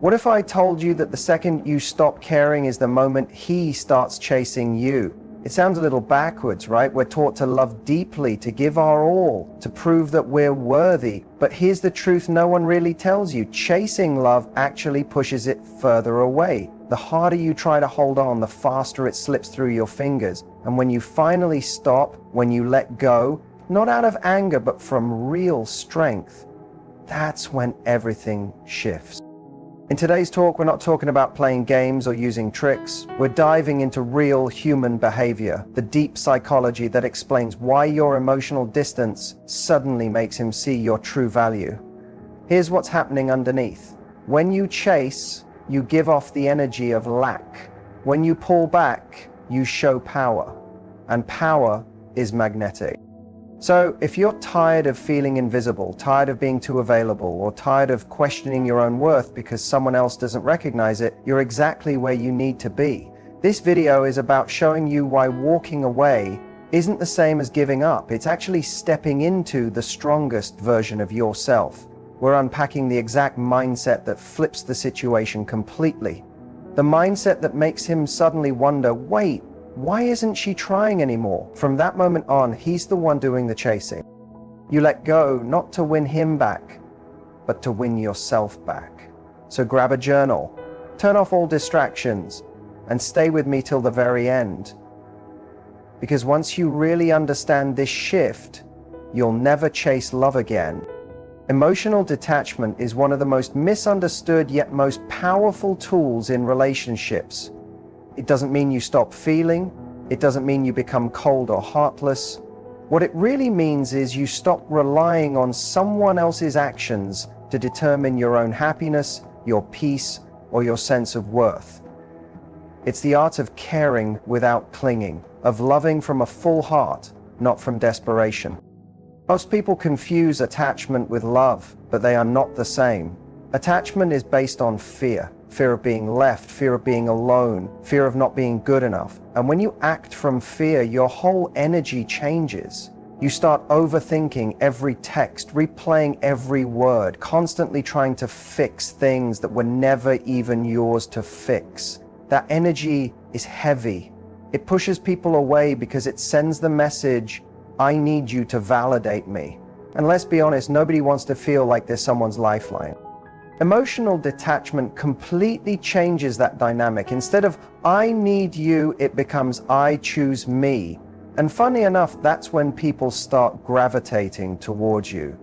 What if I told you that the second you stop caring is the moment he starts chasing you? It sounds a little backwards, right? We're taught to love deeply, to give our all, to prove that we're worthy. But here's the truth no one really tells you. Chasing love actually pushes it further away. The harder you try to hold on, the faster it slips through your fingers. And when you finally stop, when you let go, not out of anger, but from real strength, that's when everything shifts. In today's talk, we're not talking about playing games or using tricks. We're diving into real human behavior, the deep psychology that explains why your emotional distance suddenly makes him see your true value. Here's what's happening underneath. When you chase, you give off the energy of lack. When you pull back, you show power. And power is magnetic. So if you're tired of feeling invisible, tired of being too available, or tired of questioning your own worth because someone else doesn't recognize it, you're exactly where you need to be. This video is about showing you why walking away isn't the same as giving up. It's actually stepping into the strongest version of yourself. We're unpacking the exact mindset that flips the situation completely. The mindset that makes him suddenly wonder, wait, why isn't she trying anymore? From that moment on, he's the one doing the chasing. You let go, not to win him back, but to win yourself back. So grab a journal, turn off all distractions, and stay with me till the very end. Because once you really understand this shift, you'll never chase love again. Emotional detachment is one of the most misunderstood yet most powerful tools in relationships. It doesn't mean you stop feeling. It doesn't mean you become cold or heartless. What it really means is you stop relying on someone else's actions to determine your own happiness, your peace, or your sense of worth. It's the art of caring without clinging, of loving from a full heart, not from desperation. Most people confuse attachment with love, but they are not the same. Attachment is based on fear. Fear of being left, fear of being alone, fear of not being good enough. And when you act from fear, your whole energy changes. You start overthinking every text, replaying every word, constantly trying to fix things that were never even yours to fix. That energy is heavy. It pushes people away because it sends the message, I need you to validate me. And let's be honest, nobody wants to feel like they're someone's lifeline. Emotional detachment completely changes that dynamic. Instead of I need you, it becomes I choose me. And funny enough, that's when people start gravitating towards you.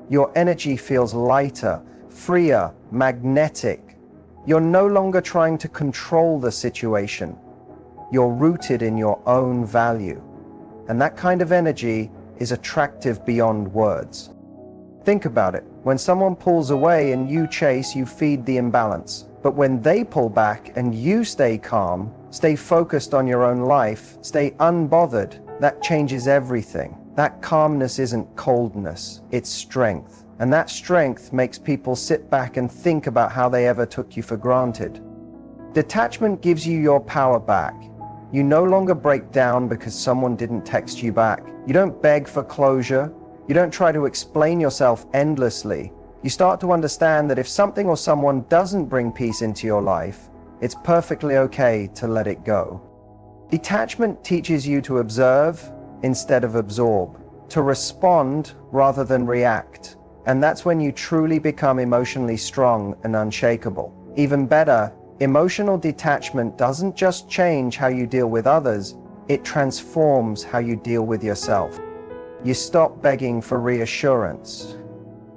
Your energy feels lighter, freer, magnetic. You're no longer trying to control the situation. You're rooted in your own value. And that kind of energy is attractive beyond words. Think about it. When someone pulls away and you chase, you feed the imbalance. But when they pull back and you stay calm, stay focused on your own life, stay unbothered, that changes everything. That calmness isn't coldness, it's strength. And that strength makes people sit back and think about how they ever took you for granted. Detachment gives you your power back. You no longer break down because someone didn't text you back. You don't beg for closure. You don't try to explain yourself endlessly. You start to understand that if something or someone doesn't bring peace into your life, it's perfectly okay to let it go. Detachment teaches you to observe instead of absorb, to respond rather than react. And that's when you truly become emotionally strong and unshakable. Even better, emotional detachment doesn't just change how you deal with others, it transforms how you deal with yourself. You stop begging for reassurance.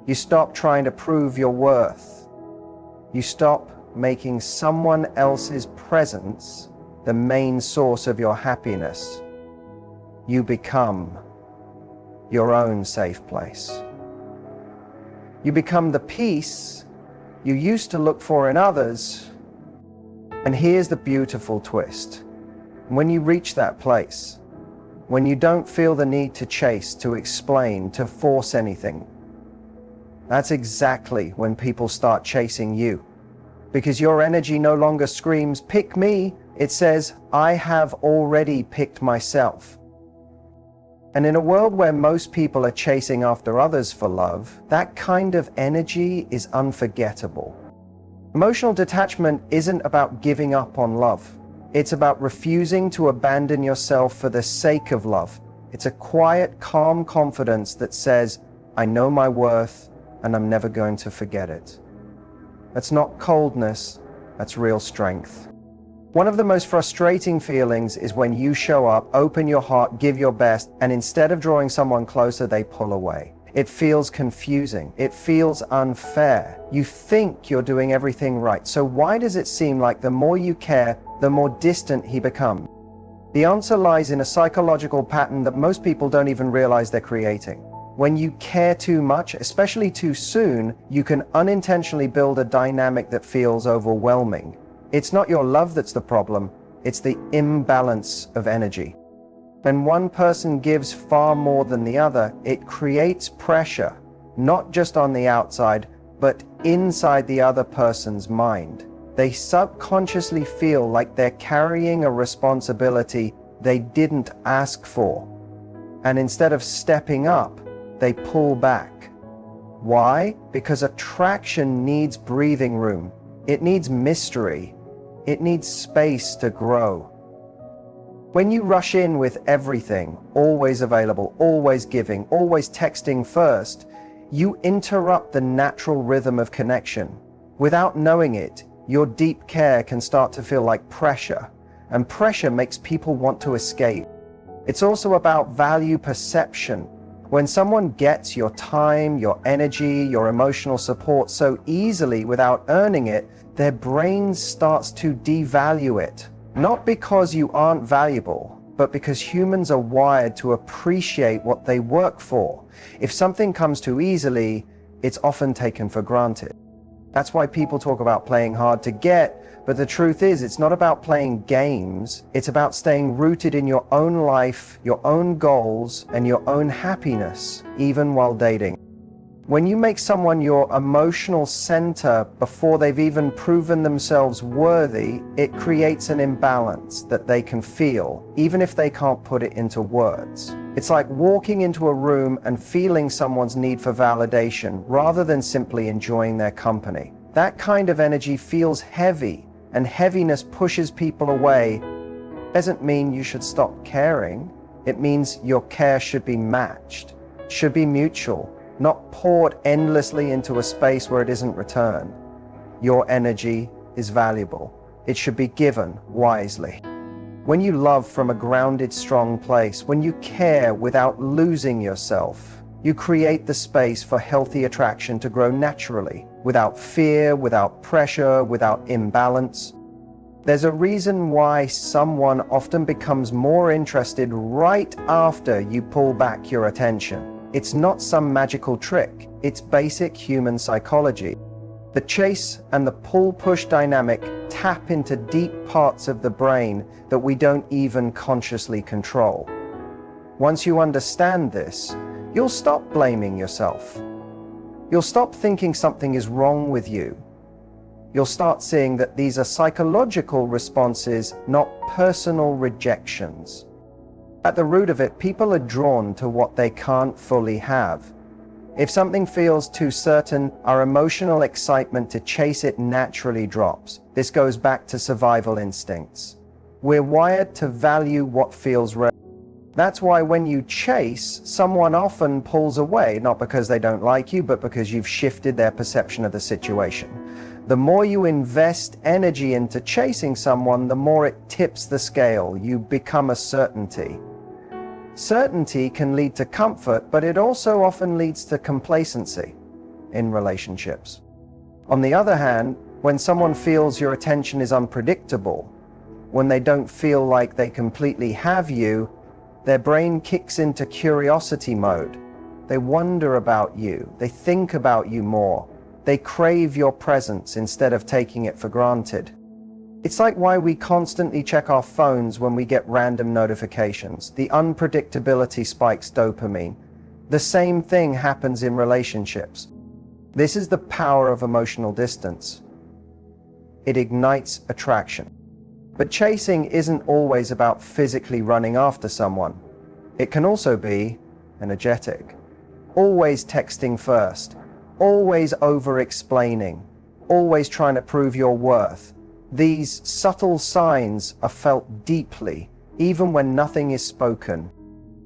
You stop trying to prove your worth. You stop making someone else's presence the main source of your happiness. You become your own safe place. You become the peace you used to look for in others. And here's the beautiful twist. When you reach that place, when you don't feel the need to chase, to explain, to force anything, that's exactly when people start chasing you. Because your energy no longer screams, pick me. It says, I have already picked myself. And in a world where most people are chasing after others for love, that kind of energy is unforgettable. Emotional detachment isn't about giving up on love. It's about refusing to abandon yourself for the sake of love. It's a quiet, calm confidence that says, I know my worth and I'm never going to forget it. That's not coldness, that's real strength. One of the most frustrating feelings is when you show up, open your heart, give your best, and instead of drawing someone closer, they pull away. It feels confusing. It feels unfair. You think you're doing everything right. So why does it seem like the more you care, the more distant he becomes? The answer lies in a psychological pattern that most people don't even realize they're creating. When you care too much, especially too soon, you can unintentionally build a dynamic that feels overwhelming. It's not your love that's the problem, it's the imbalance of energy. When one person gives far more than the other, it creates pressure, not just on the outside, but inside the other person's mind. They subconsciously feel like they're carrying a responsibility they didn't ask for. And instead of stepping up, they pull back. Why? Because attraction needs breathing room. It needs mystery. It needs space to grow. When you rush in with everything, always available, always giving, always texting first, you interrupt the natural rhythm of connection. Without knowing it, your deep care can start to feel like pressure, and pressure makes people want to escape. It's also about value perception. When someone gets your time, your energy, your emotional support so easily without earning it, their brain starts to devalue it. Not because you aren't valuable, but because humans are wired to appreciate what they work for. If something comes too easily, it's often taken for granted. That's why people talk about playing hard to get, but the truth is it's not about playing games. It's about staying rooted in your own life, your own goals, and your own happiness, even while dating. When you make someone your emotional center before they've even proven themselves worthy, it creates an imbalance that they can feel, even if they can't put it into words. It's like walking into a room and feeling someone's need for validation rather than simply enjoying their company. That kind of energy feels heavy, and heaviness pushes people away. It doesn't mean you should stop caring. It means your care should be matched, should be mutual, not poured endlessly into a space where it isn't returned. Your energy is valuable. It should be given wisely. When you love from a grounded, strong place, when you care without losing yourself, you create the space for healthy attraction to grow naturally, without fear, without pressure, without imbalance. There's a reason why someone often becomes more interested right after you pull back your attention. It's not some magical trick, it's basic human psychology. The chase and the pull-push dynamic tap into deep parts of the brain that we don't even consciously control. Once you understand this, you'll stop blaming yourself. You'll stop thinking something is wrong with you. You'll start seeing that these are psychological responses, not personal rejections. At the root of it, people are drawn to what they can't fully have. If something feels too certain, our emotional excitement to chase it naturally drops. This goes back to survival instincts. We're wired to value what feels real. That's why when you chase, someone often pulls away, not because they don't like you, but because you've shifted their perception of the situation. The more you invest energy into chasing someone, the more it tips the scale. You become a certainty. Certainty can lead to comfort, but it also often leads to complacency in relationships. On the other hand, when someone feels your attention is unpredictable, when they don't feel like they completely have you, their brain kicks into curiosity mode. They wonder about you, they think about you more, they crave your presence instead of taking it for granted. It's like why we constantly check our phones when we get random notifications. The unpredictability spikes dopamine. The same thing happens in relationships. This is the power of emotional distance. It ignites attraction. But chasing isn't always about physically running after someone. It can also be energetic. Always texting first, always over-explaining, always trying to prove your worth. These subtle signs are felt deeply, even when nothing is spoken.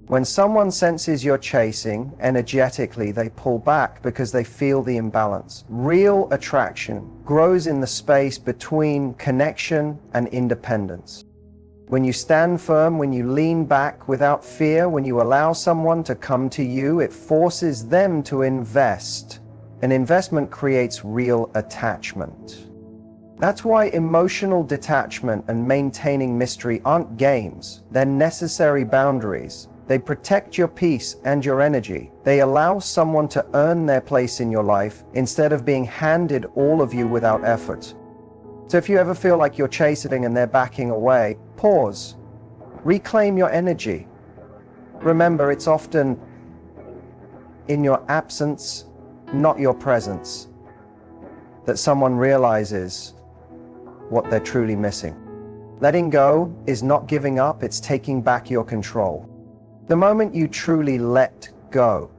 When someone senses you're chasing, energetically they pull back because they feel the imbalance. Real attraction grows in the space between connection and independence. When you stand firm, when you lean back without fear, when you allow someone to come to you, it forces them to invest. An investment creates real attachment. That's why emotional detachment and maintaining mystery aren't games. They're necessary boundaries. They protect your peace and your energy. They allow someone to earn their place in your life instead of being handed all of you without effort. So if you ever feel like you're chasing and they're backing away, pause. Reclaim your energy. Remember, it's often in your absence, not your presence, that someone realizes what they're truly missing. Letting go is not giving up, it's taking back your control. The moment you truly let go,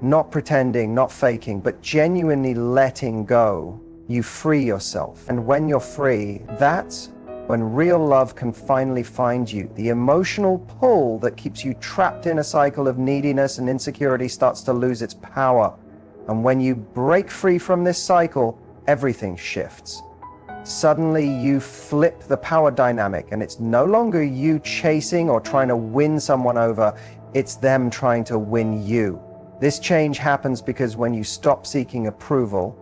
not pretending, not faking, but genuinely letting go, you free yourself. And when you're free, that's when real love can finally find you. The emotional pull that keeps you trapped in a cycle of neediness and insecurity starts to lose its power. And when you break free from this cycle, everything shifts. Suddenly you flip the power dynamic, and it's no longer you chasing or trying to win someone over, it's them trying to win you. This change happens because when you stop seeking approval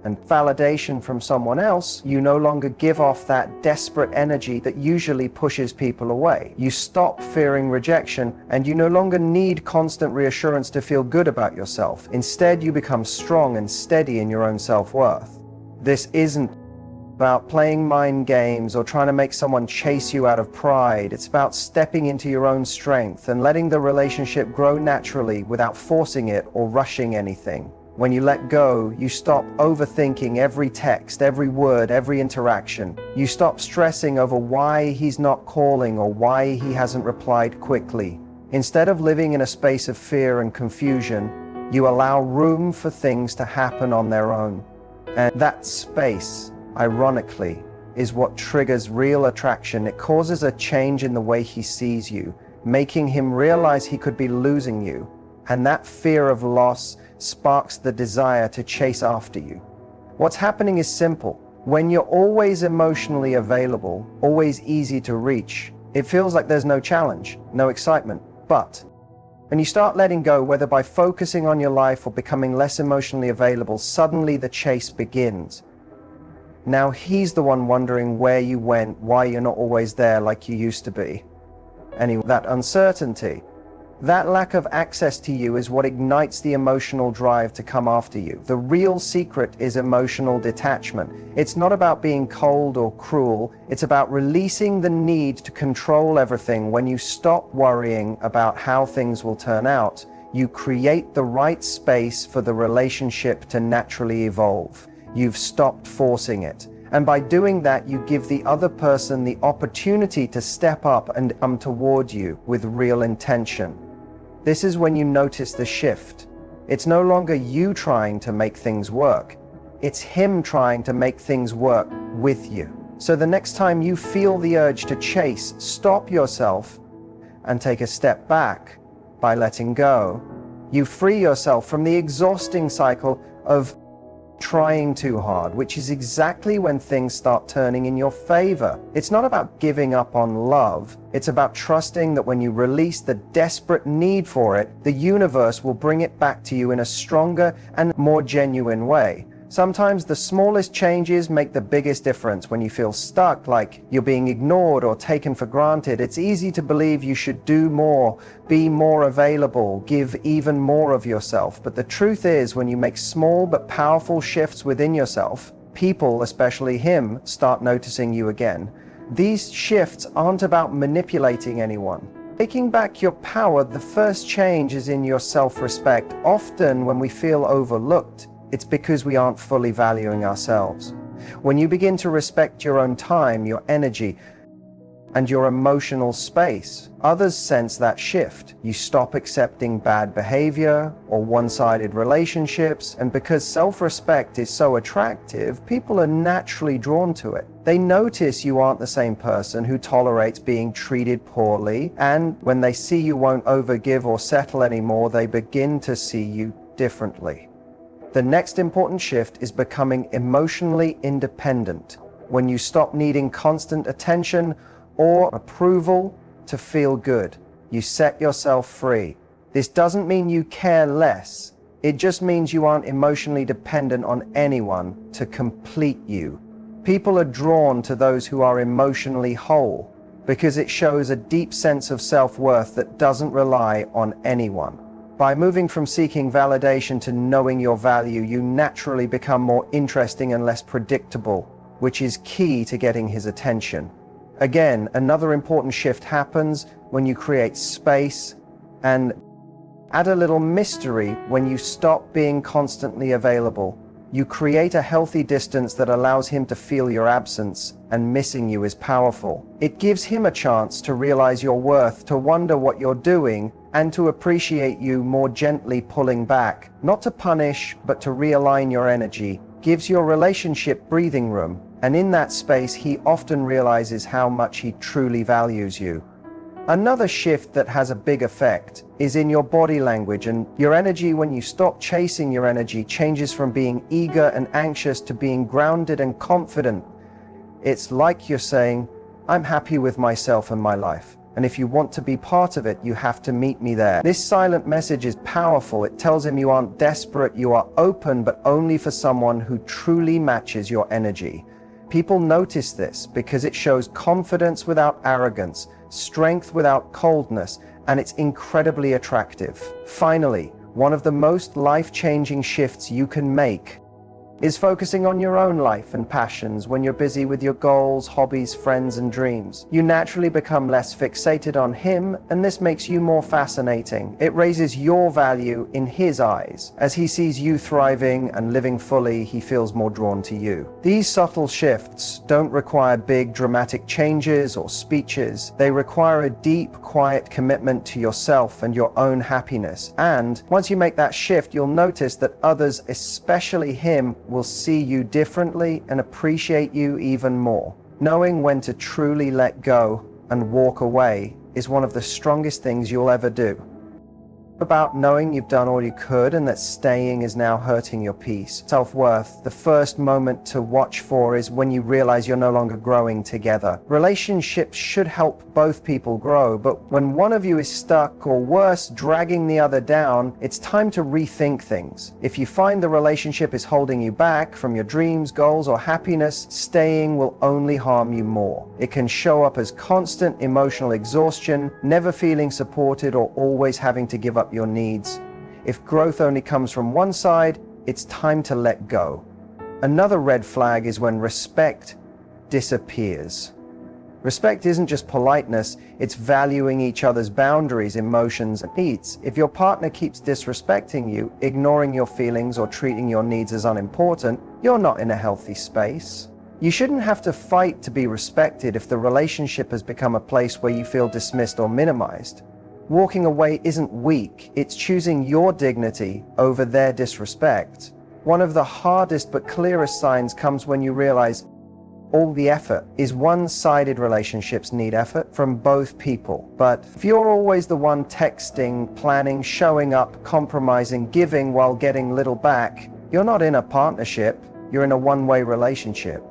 and validation from someone else, you no longer give off that desperate energy that usually pushes people away. You stop fearing rejection, and you no longer need constant reassurance to feel good about yourself. Instead, you become strong and steady in your own self-worth. This isn't about playing mind games or trying to make someone chase you out of pride. It's about stepping into your own strength and letting the relationship grow naturally without forcing it or rushing anything. When you let go, you stop overthinking every text, every word, every interaction. You stop stressing over why he's not calling or why he hasn't replied quickly. Instead of living in a space of fear and confusion, you allow room for things to happen on their own. And that space, ironically, is what triggers real attraction. It causes a change in the way he sees you, making him realize he could be losing you. And that fear of loss sparks the desire to chase after you. What's happening is simple. When you're always emotionally available, always easy to reach, it feels like there's no challenge, no excitement. But when you start letting go, whether by focusing on your life or becoming less emotionally available, suddenly the chase begins. Now he's the one wondering where you went, why you're not always there like you used to be. Anyway, that uncertainty, that lack of access to you is what ignites the emotional drive to come after you. The real secret is emotional detachment. It's not about being cold or cruel. It's about releasing the need to control everything. When you stop worrying about how things will turn out, you create the right space for the relationship to naturally evolve. You've stopped forcing it. And by doing that, you give the other person the opportunity to step up and come toward you with real intention. This is when you notice the shift. It's no longer you trying to make things work. It's him trying to make things work with you. So the next time you feel the urge to chase, stop yourself and take a step back by letting go. You free yourself from the exhausting cycle of trying too hard, which is exactly when things start turning in your favor. It's not about giving up on love. It's about trusting that when you release the desperate need for it, the universe will bring it back to you in a stronger and more genuine way. Sometimes the smallest changes make the biggest difference. When you feel stuck, like you're being ignored or taken for granted, it's easy to believe you should do more, be more available, give even more of yourself. But the truth is, when you make small but powerful shifts within yourself, people, especially him, start noticing you again. These shifts aren't about manipulating anyone. Taking back your power, the first change is in your self-respect. Often when we feel overlooked, it's because we aren't fully valuing ourselves. When you begin to respect your own time, your energy, and your emotional space. Others sense that shift. You stop accepting bad behavior or one-sided relationships, and because self-respect is so attractive, people are naturally drawn to it. They notice you aren't the same person who tolerates being treated poorly, and when they see you won't overgive or settle anymore, they begin to see you differently. The next important shift is becoming emotionally independent. When you stop needing constant attention or approval to feel good, you set yourself free. This doesn't mean you care less. It just means you aren't emotionally dependent on anyone to complete you. People are drawn to those who are emotionally whole because it shows a deep sense of self-worth that doesn't rely on anyone. By moving from seeking validation to knowing your value, you naturally become more interesting and less predictable, which is key to getting his attention. Again, another important shift happens when you create space and add a little mystery when you stop being constantly available. You create a healthy distance that allows him to feel your absence, and missing you is powerful. It gives him a chance to realize your worth, to wonder what you're doing, and to appreciate you more gently pulling back. Not to punish, but to realign your energy. Gives your relationship breathing room, and in that space he often realizes how much he truly values you. Another shift that has a big effect is in your body language, and your energy. When you stop chasing your energy, changes from being eager and anxious to being grounded and confident. It's like you're saying, I'm happy with myself and my life, and if you want to be part of it, you have to meet me there. This silent message is powerful. It tells him you aren't desperate, you are open, but only for someone who truly matches your energy. People notice this because it shows confidence without arrogance, strength without coldness, and it's incredibly attractive. Finally, one of the most life-changing shifts you can make is focusing on your own life and passions. When you're busy with your goals, hobbies, friends, and dreams, you naturally become less fixated on him, and this makes you more fascinating. It raises your value in his eyes. As he sees you thriving and living fully, he feels more drawn to you. These subtle shifts don't require big, dramatic changes or speeches. They require a deep, quiet commitment to yourself and your own happiness. And once you make that shift, you'll notice that others, especially him, will see you differently and appreciate you even more. Knowing when to truly let go and walk away is one of the strongest things you'll ever do. About knowing you've done all you could and that staying is now hurting your peace. Self-worth. The first moment to watch for is when you realize you're no longer growing together. Relationships should help both people grow, but when one of you is stuck, or worse, dragging the other down, it's time to rethink things. If you find the relationship is holding you back from your dreams, goals, or happiness, staying will only harm you more. It can show up as constant emotional exhaustion, never feeling supported, or always having to give up your needs. If growth only comes from one side, it's time to let go. Another red flag is when respect disappears. Respect isn't just politeness, it's valuing each other's boundaries, emotions, and needs. If your partner keeps disrespecting you, ignoring your feelings, or treating your needs as unimportant, you're not in a healthy space. You shouldn't have to fight to be respected if the relationship has become a place where you feel dismissed or minimized. Walking away isn't weak, it's choosing your dignity over their disrespect. One of the hardest but clearest signs comes when you realize all the effort is one-sided. Relationships need effort from both people. But if you're always the one texting, planning, showing up, compromising, giving while getting little back, you're not in a partnership, you're in a one-way relationship.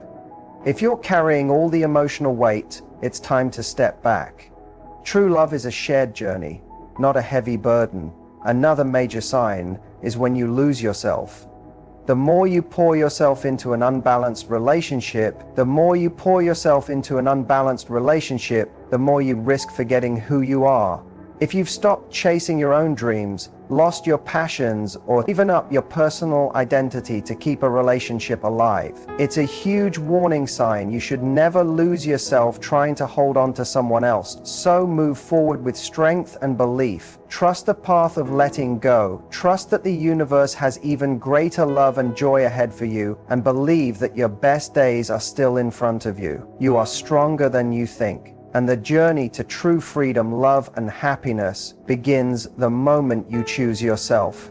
If you're carrying all the emotional weight, it's time to step back. True love is a shared journey, not a heavy burden. Another major sign is when you lose yourself. The more you pour yourself into an unbalanced relationship, the more you risk forgetting who you are. If you've stopped chasing your own dreams, lost your passions, or given up your personal identity to keep a relationship alive, it's a huge warning sign. You should never lose yourself trying to hold on to someone else. So move forward with strength and belief. Trust the path of letting go. Trust that the universe has even greater love and joy ahead for you, and believe that your best days are still in front of you. You are stronger than you think. And the journey to true freedom, love, and happiness begins the moment you choose yourself.